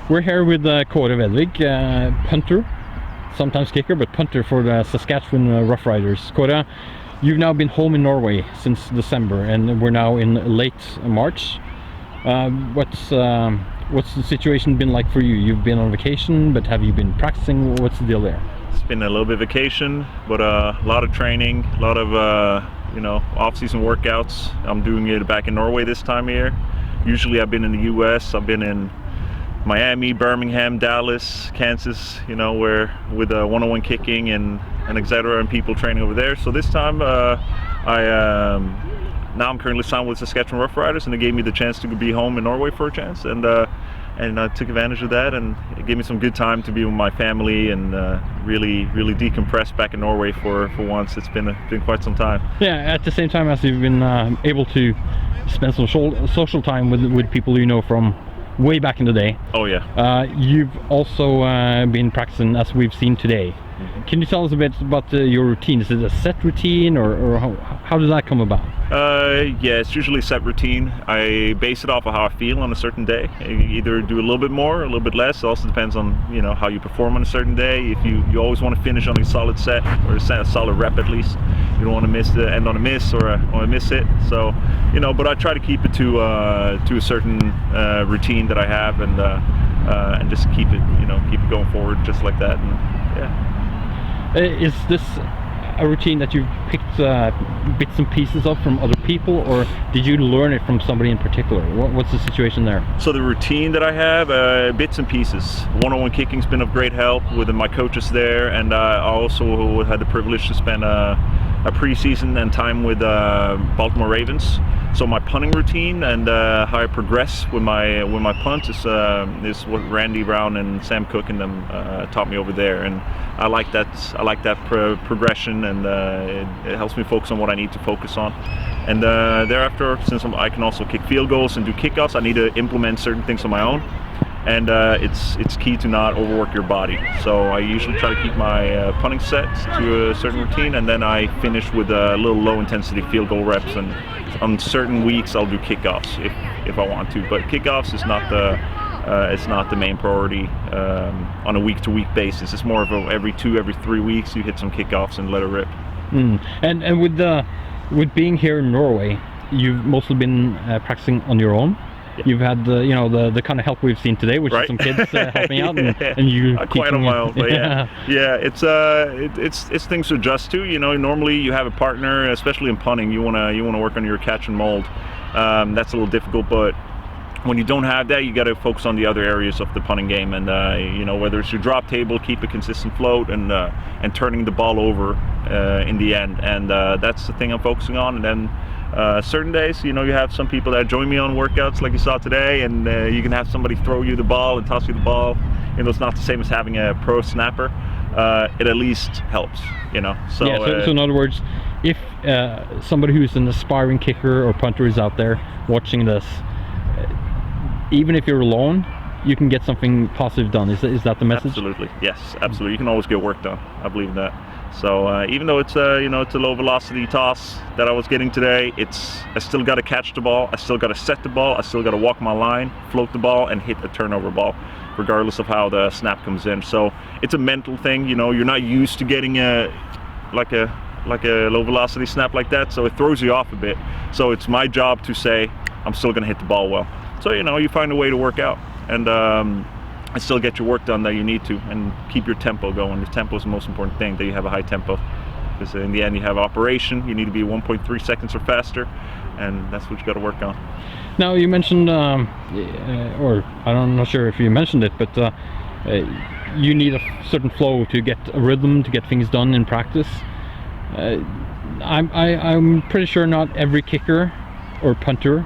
We're here with Kåre Vedvik, punter, sometimes kicker, but punter for the Saskatchewan Roughriders. Kåre, you've now been home in Norway since December, and we're now in late March. What's the situation been like for you? You've been on vacation, but have you been practicing? What's the deal there? It's been a little bit of vacation, but a lot of training, a lot of off-season workouts. I'm doing it back in Norway this time of year. Usually I've been in the US. I've been in Miami, Birmingham, Dallas, Kansas, where with one-on-one kicking and etc. and people training over there. So this time now I'm currently signed with Saskatchewan Roughriders, and they gave me the chance to be home in Norway for a chance, and I took advantage of that, and it gave me some good time to be with my family and really decompress back in Norway for once. It's been quite some time. Yeah, at the same time as you've been able to spend some social time with people you know from way back in the day. Oh yeah. You've also been practicing, as we've seen today. Mm-hmm. Can you tell us a bit about your routine? Is it a set routine, or how does that come about? Yeah, it's usually a set routine. I base it off of how I feel on a certain day. I either do a little bit more, a little bit less. It also depends on how you perform on a certain day. If you always want to finish on a solid set, or a solid rep at least. You don't want to miss the end on a miss or a miss hit. So but I try to keep it to a certain routine that I have, and just keep it keep it going forward just like that. And yeah. Is this a routine that you've picked bits and pieces of from other people, or did you learn it from somebody in particular? What's the situation there? So the routine that I have, bits and pieces. One-on-one kicking's been of great help with my coaches there, and I also had the privilege to spend a preseason and time with Baltimore Ravens. So my punting routine and how I progress with my punt is what Randy Brown and Sam Cook and them taught me over there, and I like that. I like that progression, and it helps me focus on what I need to focus on. And thereafter, since I can also kick field goals and do kickoffs, I need to implement certain things on my own. And it's key to not overwork your body. So I usually try to keep my punting set to a certain routine, and then I finish with a little low-intensity field goal reps. And on certain weeks, I'll do kickoffs if I want to. But kickoffs is not the main priority on a week-to-week basis. It's more of every 3 weeks you hit some kickoffs and let it rip. And with being here in Norway, you've mostly been practicing on your own. You've had the kind of help we've seen today, which is some kids helping out, and you quite on my own. But yeah, it's things to adjust to. Normally you have a partner, especially in punting. You wanna work on your catch and mold. That's a little difficult, but when you don't have that, you got to focus on the other areas of the punting game, and whether it's your drop table, keep a consistent float, and turning the ball over in the end, and that's the thing I'm focusing on. And then certain days, you have some people that join me on workouts like you saw today, and you can have somebody throw you the ball and toss you the ball. It's not the same as having a pro snapper. It at least helps, So, so in other words, if somebody who's an aspiring kicker or punter is out there watching this, even if you're alone, you can get something positive done. Is that the message? Absolutely, yes, absolutely. You can always get work done. I believe in that. So even though it's it's a low velocity toss that I was getting today, I still got to catch the ball. I still got to set the ball. I still got to walk my line, float the ball, and hit the turnover ball, regardless of how the snap comes in. So it's a mental thing. You're not used to getting a low velocity snap like that, so it throws you off a bit. So it's my job to say I'm still going to hit the ball well. So you find a way to work out and still get your work done that you need to, and keep your tempo going. The tempo is the most important thing, that you have a high tempo, because in the end you have operation. You need to be 1.3 seconds or faster, and that's what you got to work on. Now you mentioned, or I'm not sure if you mentioned it, but you need a certain flow to get a rhythm, to get things done in practice. I'm pretty sure not every kicker or punter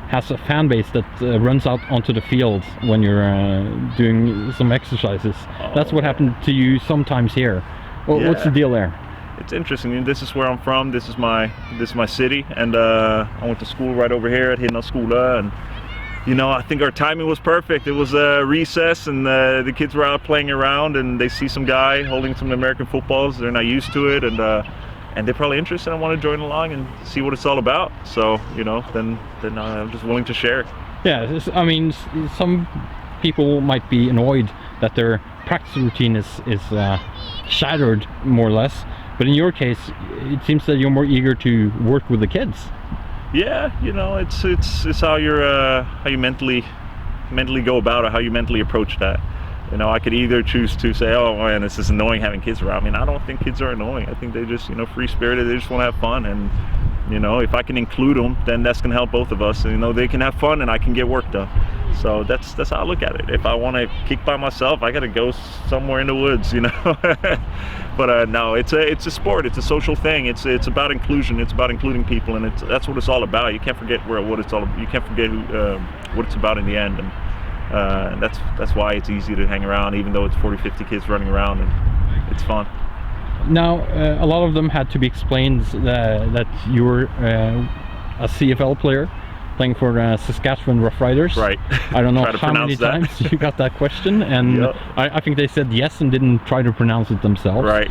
has a fan base that runs out onto the field when you're doing some exercises. That's what happened to you sometimes here. Well, what's the deal there? It's interesting. This is where I'm from. This is my city, and I went to school right over here at Hinna Skole, and I think our timing was perfect. It was recess, and the kids were out playing around, and they see some guy holding some American footballs. They're not used to it, and they're probably interested and want to join along and see what it's all about. So then I'm just willing to share. Yeah, I mean, some people might be annoyed that their practice routine is shattered more or less, but in your case it seems that you're more eager to work with the kids. Yeah, you know, it's how you mentally go about it, how you mentally approach that. You know, I could either choose to say, oh man, this is annoying having kids around me. And I don't think kids are annoying. I think they just, you know, free-spirited. They just want to have fun. And, you know, if I can include them, then that's going to help both of us. And, you know, they can have fun and I can get work done. So that's how I look at it. If I want to kick by myself, I got to go somewhere in the woods, you know. But no, it's a sport. It's a social thing. It's about inclusion. It's about including people, and that's what it's all about. You can't forget what it's all. You can't forget what it's about in the end. And that's why it's easy to hang around, even though it's 40-50 kids running around, and it's fun. Now, a lot of them had to be explained that you were a CFL player playing for Saskatchewan Roughriders. Right. I don't know how many times you got that question, and yep. I think they said yes and didn't try to pronounce it themselves. Right.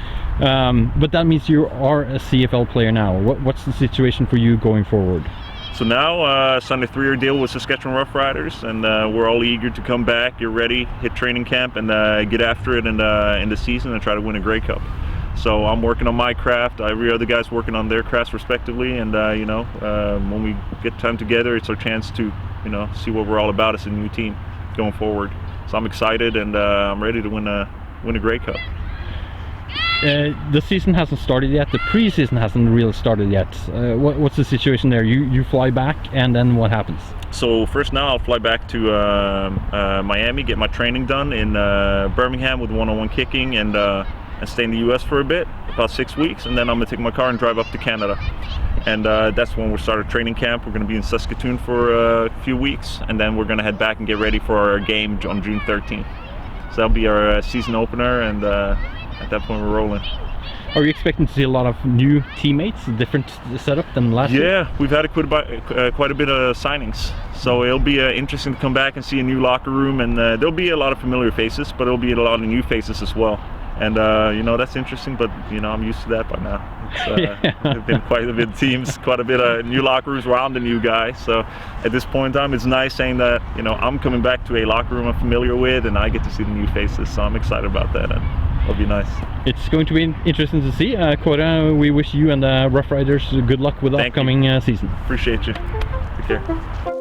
But that means you are a CFL player now. What's the situation for you going forward? So now signed a 3-year deal with Saskatchewan Roughriders, and we're all eager to come back. You're ready, hit training camp, and get after it in the season and try to win a Grey Cup. So I'm working on my craft. Every other guy's working on their crafts respectively, and you know, when we get time together, it's our chance to, you know, see what we're all about as a new team going forward. So I'm excited, and I'm ready to win a Grey Cup. The season hasn't started yet. The preseason hasn't really started yet. What's the situation there? You fly back, and then what happens? So first now I'll fly back to Miami, get my training done in Birmingham with one-on-one kicking, and stay in the US for a bit, about 6 weeks, and then I'm gonna take my car and drive up to Canada. And that's when we'll start our training camp. We're gonna be in Saskatoon for a few weeks, and then we're gonna head back and get ready for our game on June 13th. So that'll be our season opener, and at that point we're rolling. Are you expecting to see a lot of new teammates, a different setup than last year? Yeah, we've had quite a bit of signings. So it'll be interesting to come back and see a new locker room, and there'll be a lot of familiar faces, but there'll be a lot of new faces as well. And you know, that's interesting, but you know, I'm used to that by now. It's been quite a bit of teams, quite a bit of new locker rooms where I'm the new guy. So at this point in time, it's nice saying that, you know, I'm coming back to a locker room I'm familiar with, and I get to see the new faces. So I'm excited about that, and it'll be nice. It's going to be interesting to see. Kåre, we wish you and the Roughriders good luck with the upcoming season. Appreciate you. Take care.